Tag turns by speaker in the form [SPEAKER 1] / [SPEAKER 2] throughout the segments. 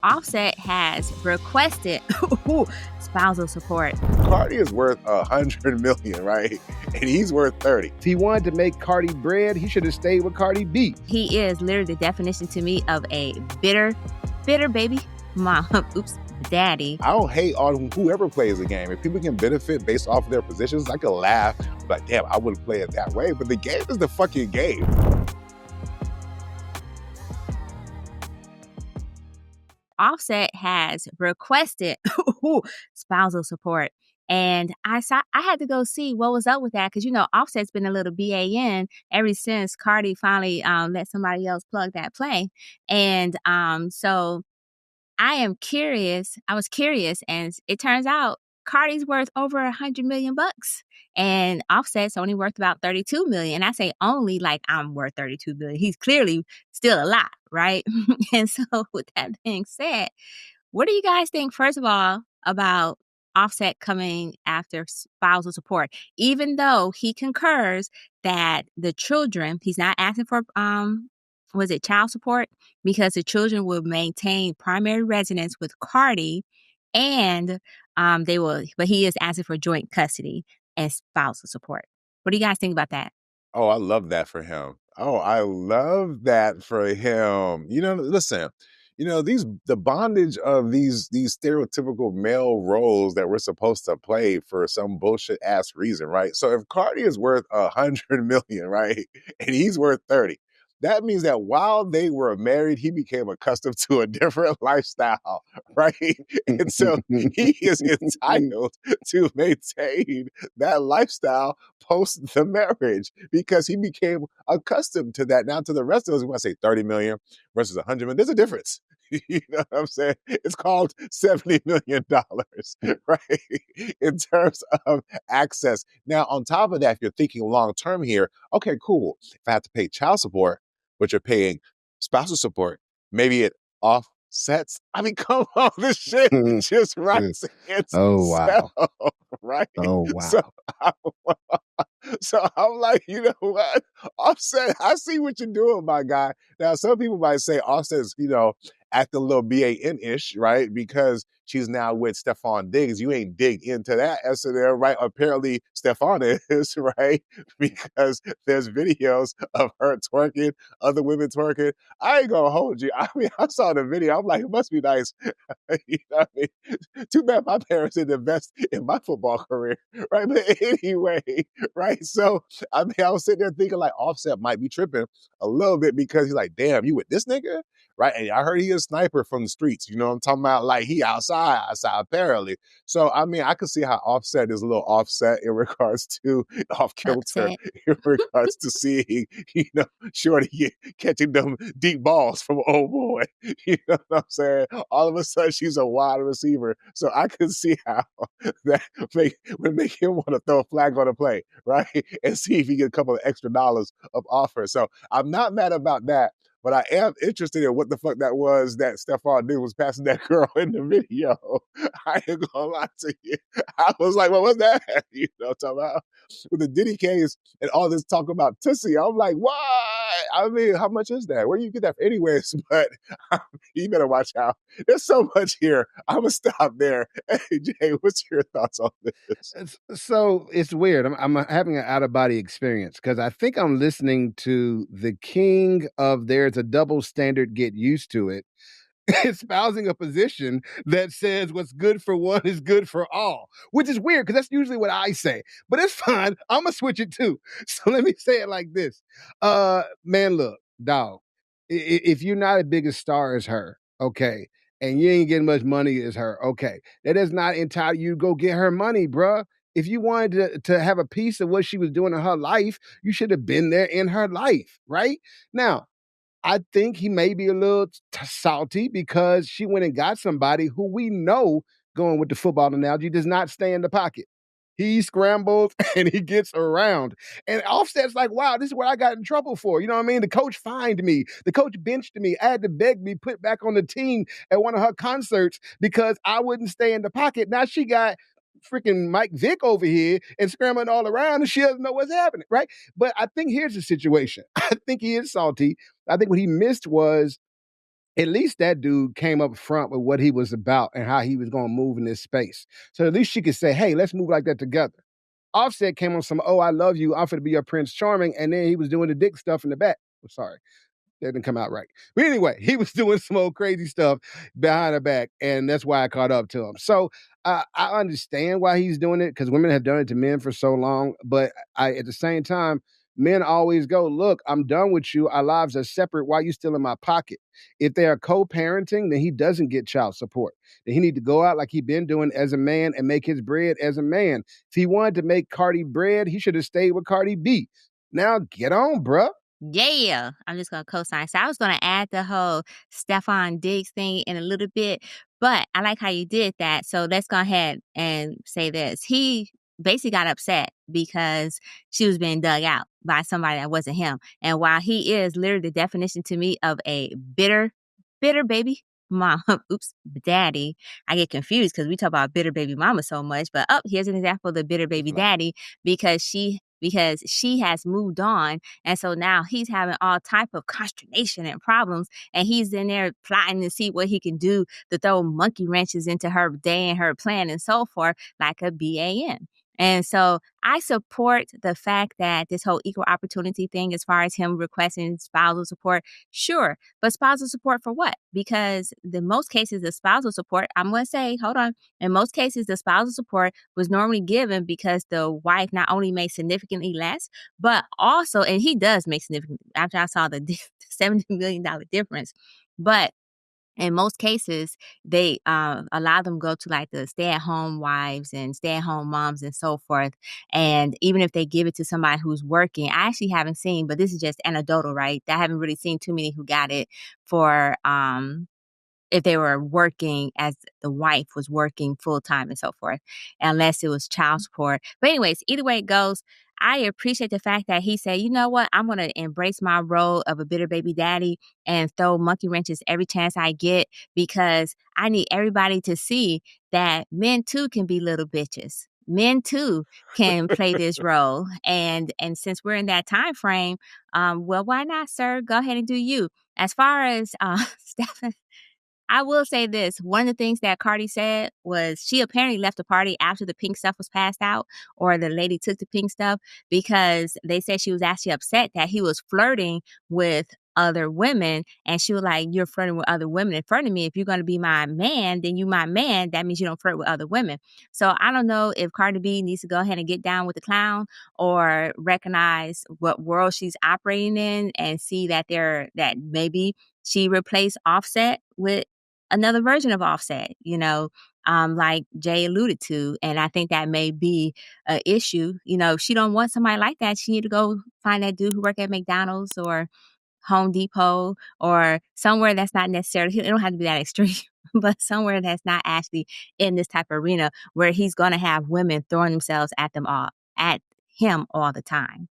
[SPEAKER 1] Offset has requested spousal support.
[SPEAKER 2] Cardi is worth 100 million, right? And he's worth 30.
[SPEAKER 3] If he wanted to make Cardi bread, he should have stayed with Cardi B.
[SPEAKER 1] He is literally the definition to me of a bitter baby mom. Oops, daddy.
[SPEAKER 2] I don't hate on whoever plays the game. If people can benefit based off of their positions, I could laugh, but damn, I wouldn't play it that way. But the game is the fucking game.
[SPEAKER 1] Offset has requested spousal support. And I had to go see what was up with that because, Offset's been a little BAN ever since Cardi finally let somebody else plug that play. And so I was curious, and it turns out Cardi's worth over $100 million, and Offset's only worth about $32 million. And I say only like I'm worth $32 million. He's clearly still a lot, right? And so, with that being said, what do you guys think, first of all, about Offset coming after spousal support? Even though he concurs that the children, he's not asking for child support, because the children will maintain primary residence with Cardi, and but he is asking for joint custody and spousal support. What do you guys think about that?
[SPEAKER 2] Oh, I love that for him. Oh, I love that for him. Listen, the bondage of these stereotypical male roles that we're supposed to play for some bullshit ass reason, right? So if Cardi is worth 100 million, right, and he's worth 30, that means that while they were married, he became accustomed to a different lifestyle, right? And so he is entitled to maintain that lifestyle post the marriage because he became accustomed to that. Now, to the rest of us, we want to say 30 million versus 100 million. There's a difference. You know what I'm saying? It's called $70 million, right? In terms of access. Now, on top of that, if you're thinking long term here, okay, cool. If I have to pay child support, but you're paying spousal support, maybe it offsets. I mean, come on, this shit just writes itself,
[SPEAKER 3] Oh, wow.
[SPEAKER 2] right?
[SPEAKER 3] Oh, wow.
[SPEAKER 2] So I'm like, you know what? Offset, I see what you're doing, my guy. Now, some people might say Offset's, acting a little BAN-ish, right? Because she's now with Stefan Diggs. You ain't dig into that SNL, right? Apparently, Stefan is, right? Because there's videos of her twerking, other women twerking. I ain't gonna hold you. I mean, I saw the video. I'm like, it must be nice. You know what I mean? Too bad my parents didn't invest in my football career, right? But anyway, right? So, I mean, I was sitting there thinking like Offset might be tripping a little bit because he's like, damn, you with this nigga? Right? And I heard he is a sniper from the streets. You know what I'm talking about? Like he outside apparently. So, I mean, I can see how Offset is a little offset in regards to off kilter, in regards to seeing, Shorty catching them deep balls from old boy. You know what I'm saying? All of a sudden, she's a wide receiver. So I can see how that would make him want to throw a flag on a play, right? And see if he get a couple of extra dollars of offer. So I'm not mad about that. But I am interested in what the fuck that was that Stefan did was passing that girl in the video. I ain't gonna lie to you. I was like, what was that? You know what I'm talking about? With the Diddy case and all this talk about Tussie, I'm like, what? I mean, how much is that? Where do you get that from? Anyways, but you better watch out. There's so much here. I'm gonna stop there. Hey, Jay, what's your thoughts on this?
[SPEAKER 3] So it's weird. I'm having an out of body experience because I think I'm listening to the king of "There's a double standard, get used to it," espousing a position that says what's good for one is good for all, which is weird because that's usually what I say. But it's fine. I'm gonna switch it too. So let me say it like this: man, look, dog. If you're not as big a star as her, okay, and you ain't getting much money as her, okay, that does not entitle you to go get her money, bruh. If you wanted to have a piece of what she was doing in her life, you should have been there in her life, right? Now, I think he may be a little salty because she went and got somebody who we know, going with the football analogy, does not stay in the pocket. He scrambles and he gets around. And Offset's like, wow, this is what I got in trouble for. You know what I mean? The coach fined me. The coach benched me. I had to beg me put back on the team at one of her concerts because I wouldn't stay in the pocket. Now she got freaking Mike Vick over here and scrambling all around and she doesn't know what's happening, right? But I think here's the situation. I think he is salty. I think what he missed was At least that dude came up front with what he was about and how he was going to move in this space. So at least she could say, hey, let's move like that together. Offset came on some, oh, I love you. I'm going to be your Prince Charming. And then he was doing the dick stuff in the back. I'm sorry. That didn't come out right. But anyway, he was doing some old crazy stuff behind her back, and that's why I caught up to him. So I understand why he's doing it because women have done it to men for so long. But at the same time, men always go, look, I'm done with you. Our lives are separate. Why are you still in my pocket? If they are co-parenting, then he doesn't get child support. Then he need to go out like he been doing as a man and make his bread as a man. If he wanted to make Cardi bread, he should have stayed with Cardi B. Now get on, bruh.
[SPEAKER 1] Yeah, I'm just gonna co-sign. So I was gonna add the whole Stefan Diggs thing in a little bit, but I like how you did that. So let's go ahead and say this. He basically got upset because she was being dug out by somebody that wasn't him. And while he is literally the definition to me of a bitter baby mom, oops, daddy, I get confused because we talk about bitter baby mama so much. But here's an example of the bitter baby daddy because she has moved on, and so now he's having all type of consternation and problems, and he's in there plotting to see what he can do to throw monkey wrenches into her day and her plan and so forth, like a BAN. And so I support the fact that this whole equal opportunity thing, as far as him requesting spousal support, sure, but spousal support for what? Because in most cases, the spousal support, I'm going to say, hold on, in most cases, the spousal support was normally given because the wife not only made significantly less, but also, and he does make significant, after I saw the $70 million difference, but in most cases, they allow them to go to like the stay-at-home wives and stay-at-home moms and so forth. And even if they give it to somebody who's working, I actually haven't seen, but this is just anecdotal, right? I haven't really seen too many who got it for if they were working as the wife was working full time and so forth, unless it was child support. But anyways, either way it goes, I appreciate the fact that he said, you know what, I'm going to embrace my role of a bitter baby daddy and throw monkey wrenches every chance I get because I need everybody to see that men too can be little bitches. Men too can play this role, and since we're in that time frame, well, why not, sir? Go ahead and do you. As far as Stefan, I will say this. One of the things that Cardi said was she apparently left the party after the pink stuff was passed out or the lady took the pink stuff because they said she was actually upset that he was flirting with other women. And she was like, you're flirting with other women in front of me. If you're going to be my man, then you my man. That means you don't flirt with other women. So I don't know if Cardi B needs to go ahead and get down with the clown or recognize what world she's operating in and see that that maybe she replaced Offset with another version of Offset, like Jay alluded to. And I think that may be an issue. If she don't want somebody like that, she need to go find that dude who work at McDonald's or Home Depot or somewhere that's not necessarily, it don't have to be that extreme, but somewhere that's not actually in this type of arena where he's going to have women throwing themselves at him all the time.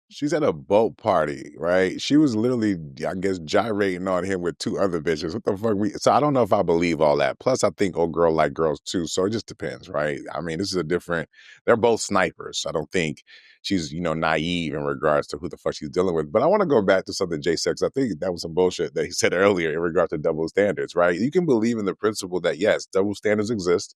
[SPEAKER 2] She's at a boat party, right? She was literally, I guess, gyrating on him with two other bitches. What the fuck? So I don't know if I believe all that. Plus, I think old girl like girls too. So it just depends, right? I mean, this is a different. They're both snipers. I don't think she's naive in regards to who the fuck she's dealing with. But I want to go back to something Jay said 'cause I think that was some bullshit that he said earlier in regard to double standards, right? You can believe in the principle that yes, double standards exist,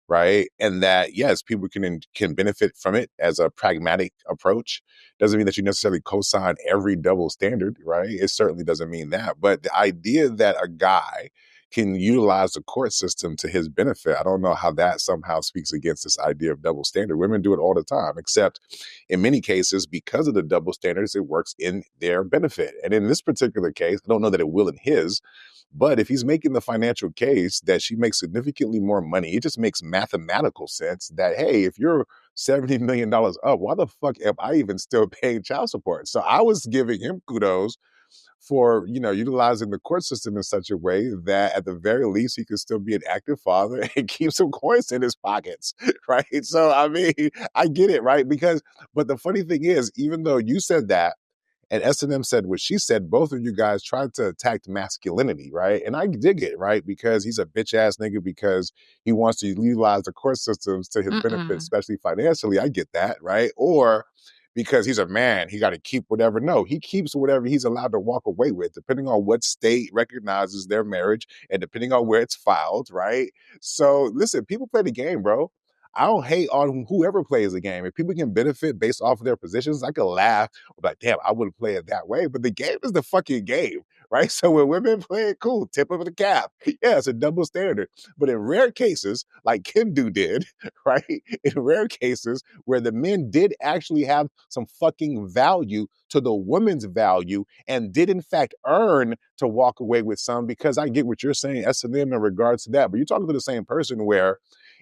[SPEAKER 2] right? And that yes, people can benefit from it as a pragmatic approach. Doesn't mean that you necessarily co-sign every double standard, right? It certainly doesn't mean that. But the idea that a guy can utilize the court system to his benefit, I don't know how that somehow speaks against this idea of double standard. Women do it all the time, except in many cases, because of the double standards, it works in their benefit. And in this particular case, I don't know that it will in his, but if he's making the financial case that she makes significantly more money, it just makes mathematical sense that, hey, if you're $70 million up, why the fuck am I even still paying child support? So I was giving him kudos for, utilizing the court system in such a way that at the very least he could still be an active father and keep some coins in his pockets, right? So, I mean, I get it, right? But the funny thing is, even though you said that, and S&M said what she said, both of you guys tried to attack masculinity, right? And I dig it, right? Because he's a bitch ass nigga because he wants to utilize the court systems to his benefit,
[SPEAKER 1] Mm-mm.
[SPEAKER 2] especially financially. I get that, right? Or because he's a man, he got to keep whatever. No, he keeps whatever he's allowed to walk away with, depending on what state recognizes their marriage and depending on where it's filed, right? So listen, people play the game, bro. I don't hate on whoever plays the game. If people can benefit based off of their positions, I could laugh. I'm like, damn, I wouldn't play it that way. But the game is the fucking game, right? So when women play it, cool, tip of the cap. Yeah, it's a double standard. But in rare cases, like Kendu did, right? In rare cases where the men did actually have some fucking value to the woman's value and did in fact earn to walk away with some, because I get what you're saying, S&M, in regards to that. But you're talking to the same person where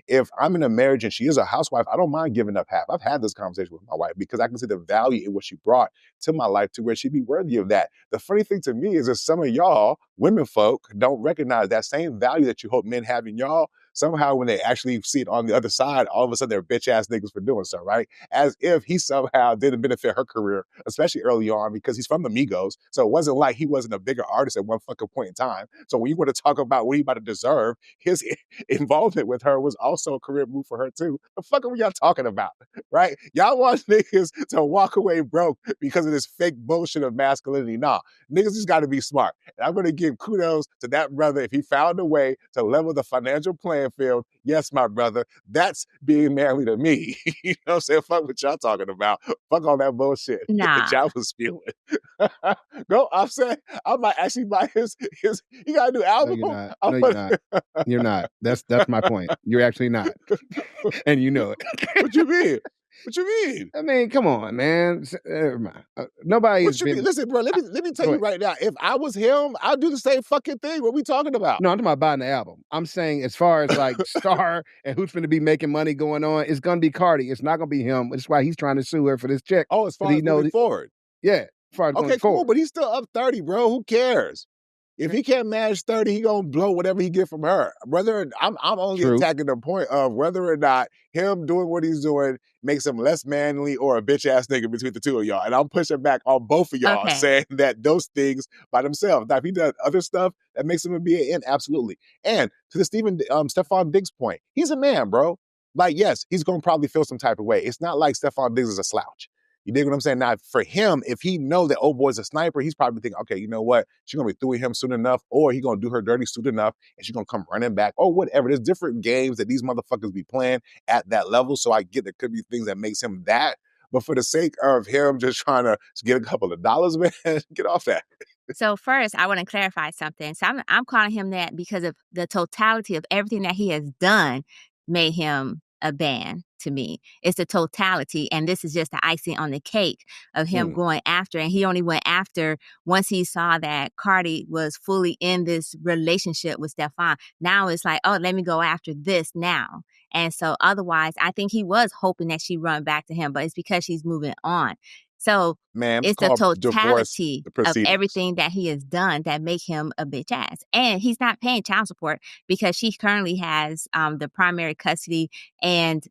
[SPEAKER 2] if I'm in a marriage and she is a housewife, I don't mind giving up half. I've had this conversation with my wife because I can see the value in what she brought to my life to where she'd be worthy of that. The funny thing to me is that some of y'all, women folk, don't recognize that same value that you hope men have in y'all. Somehow when they actually see it on the other side, all of a sudden they're bitch ass niggas for doing so, right? As if he somehow didn't benefit her career, especially early on, because he's from the Migos. So it wasn't like he wasn't a bigger artist at one fucking point in time. So when you want to talk about what he about to deserve, his involvement with her was also a career move for her too. The fuck are y'all talking about, right? Y'all want niggas to walk away broke because of this fake bullshit of masculinity. Nah, niggas just got to be smart. And I'm going to give kudos to that brother if he found a way to level the financial playing field. Yes, my brother, that's being manly to me. You know what I'm saying? Fuck what y'all talking about. Fuck all that bullshit that
[SPEAKER 1] Nah.
[SPEAKER 2] y'all was spewing. Go, I'm saying I might actually buy his you got a new
[SPEAKER 3] No,
[SPEAKER 2] album?
[SPEAKER 3] you're not. No, you're not. You're not. That's my point. You're actually not. And you know it.
[SPEAKER 2] What you mean? What you mean?
[SPEAKER 3] I mean, come on, man. Never mind. Nobody has
[SPEAKER 2] What you mean?
[SPEAKER 3] been.
[SPEAKER 2] Listen, bro, let me tell
[SPEAKER 3] Go
[SPEAKER 2] you
[SPEAKER 3] ahead.
[SPEAKER 2] right now. If I was him, I'd do the same fucking thing. What we talking about?
[SPEAKER 3] No, I'm talking about buying the album. I'm saying as far as like star and who's going to be making money going on, it's going to be Cardi. It's not going to be him. That's why he's trying to sue her for this check.
[SPEAKER 2] Oh, as
[SPEAKER 3] Because
[SPEAKER 2] far
[SPEAKER 3] he
[SPEAKER 2] as moving
[SPEAKER 3] knows,
[SPEAKER 2] forward.
[SPEAKER 3] yeah, as far as going
[SPEAKER 2] Okay, cool.
[SPEAKER 3] forward.
[SPEAKER 2] But he's still up 30, bro. Who cares? If he can't manage 30, he gonna blow whatever he get from her. Whether I'm only
[SPEAKER 3] True.
[SPEAKER 2] attacking the point of whether or not him doing what he's doing makes him less manly or a bitch ass nigga between the two of y'all. And I'm pushing back on both of y'all,
[SPEAKER 1] Okay.
[SPEAKER 2] saying that those things by themselves. Now, if he does other stuff that makes him a BAN, absolutely. And to the Stefan Diggs point, he's a man, bro. Like, yes, he's gonna probably feel some type of way. It's not like Stefan Diggs is a slouch. You dig what I'm saying? Now, for him, if he know that old boy's a sniper, he's probably thinking, okay, you know what? She's gonna be through him soon enough, or he gonna do her dirty soon enough, and she's gonna come running back, or whatever. There's different games that these motherfuckers be playing at that level. So I get there could be things that makes him that. But for the sake of him just trying to get a couple of dollars, man, get off that.
[SPEAKER 1] So first, I want to clarify something. So I'm calling him that because of the totality of everything that he has done made him a ban to me. It's the totality, and this is just the icing on the cake of him
[SPEAKER 2] Hmm.
[SPEAKER 1] going after. And he only went after once he saw that Cardi was fully in this relationship with Stefan. Now it's like, oh, let me go after this now. And so otherwise, I think he was hoping that she run back to him, but it's because she's moving on. So
[SPEAKER 2] Man, it's
[SPEAKER 1] it's the
[SPEAKER 2] called divorce
[SPEAKER 1] totality of
[SPEAKER 2] proceedings.
[SPEAKER 1] everything that he has done that make him a bitch ass. And he's not paying child support because she currently has the primary custody, and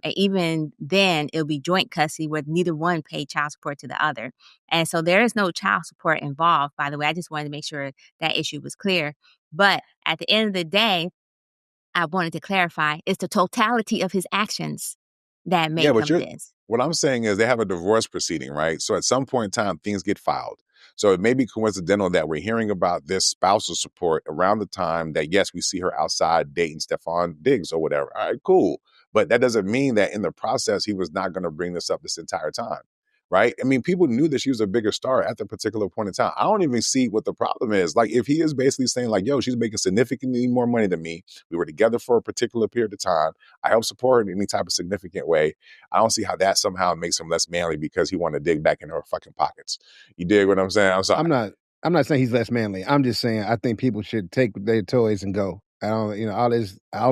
[SPEAKER 1] even then it'll be joint custody where neither one pay child support to the other. And so there is no child support involved, by the way. I just wanted to make sure that issue was clear. But at the end of the day, I wanted to clarify it's the totality of his actions that
[SPEAKER 2] Yeah,
[SPEAKER 1] make
[SPEAKER 2] but
[SPEAKER 1] him this.
[SPEAKER 2] what I'm saying is they have a divorce proceeding, right? So at some point in time, things get filed. So it may be coincidental that we're hearing about this spousal support around the time that, yes, we see her outside dating Stefan Diggs or whatever. All right, cool. But that doesn't mean that in the process, he was not going to bring this up this entire time, right? I mean, people knew that she was a bigger star at the particular point in time. I don't even see what the problem is. Like, if he is basically saying, like, yo, she's making significantly more money than me, we were together for a particular period of time, I help support her in any type of significant way, I don't see how that somehow makes him less manly because he want to dig back in her fucking pockets. You dig what I'm saying? I'm sorry.
[SPEAKER 3] I'm not. I'm not saying he's less manly. I'm just saying I think people should take their toys and go. I don't. All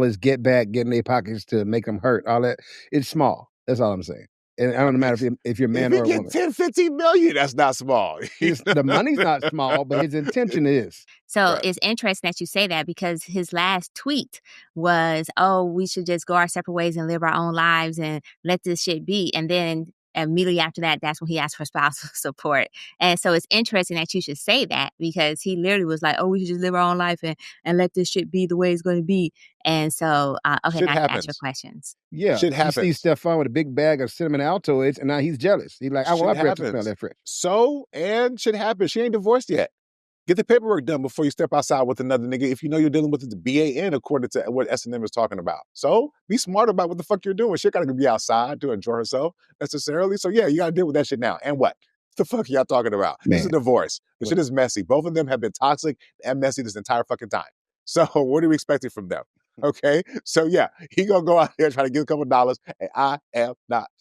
[SPEAKER 3] this get back, get in their pockets to make them hurt. All that. It's small. That's all I'm saying. And it
[SPEAKER 2] I
[SPEAKER 3] don't
[SPEAKER 2] mean,
[SPEAKER 3] matter if you're a
[SPEAKER 2] if
[SPEAKER 3] man
[SPEAKER 2] he
[SPEAKER 3] or a
[SPEAKER 2] get
[SPEAKER 3] woman.
[SPEAKER 2] 10, 15 million, that's not small. You
[SPEAKER 3] It's,
[SPEAKER 2] know
[SPEAKER 3] the
[SPEAKER 2] what
[SPEAKER 3] money's
[SPEAKER 2] I'm
[SPEAKER 3] not
[SPEAKER 2] saying?
[SPEAKER 3] small, but his intention is.
[SPEAKER 1] So
[SPEAKER 2] Right.
[SPEAKER 1] it's interesting that you say that because his last tweet was, oh, we should just go our separate ways and live our own lives and let this shit be. And then immediately after that, that's when he asked for spousal support. And so it's interesting that you should say that because he literally was like, "Oh, we should just live our own life and let this shit be the way it's going to be." And so, okay,
[SPEAKER 2] Shit
[SPEAKER 1] now I can ask your
[SPEAKER 2] happens.
[SPEAKER 1] questions.
[SPEAKER 3] Yeah,
[SPEAKER 2] Shit
[SPEAKER 3] he sees
[SPEAKER 2] happens.
[SPEAKER 3] Stefan with a big bag of cinnamon Altoids, and now he's jealous. He's like, "I want
[SPEAKER 2] Shit
[SPEAKER 3] my breath to smell
[SPEAKER 2] happens.
[SPEAKER 3] that fresh."
[SPEAKER 2] So, and shit happens. She ain't divorced yet. Get the paperwork done before you step outside with another nigga if you know you're dealing with the BAN according to what S&M is talking about. So be smart about what the fuck you're doing. She gotta be outside to enjoy herself necessarily. So yeah, you gotta deal with that shit now. And what? The fuck y'all talking about? This is a
[SPEAKER 3] Man,
[SPEAKER 2] divorce. The shit is messy. Both of them have been toxic and messy this entire fucking time. So what are we expecting from them? Okay? So yeah, he gonna go out there trying to get a couple dollars, and I am not.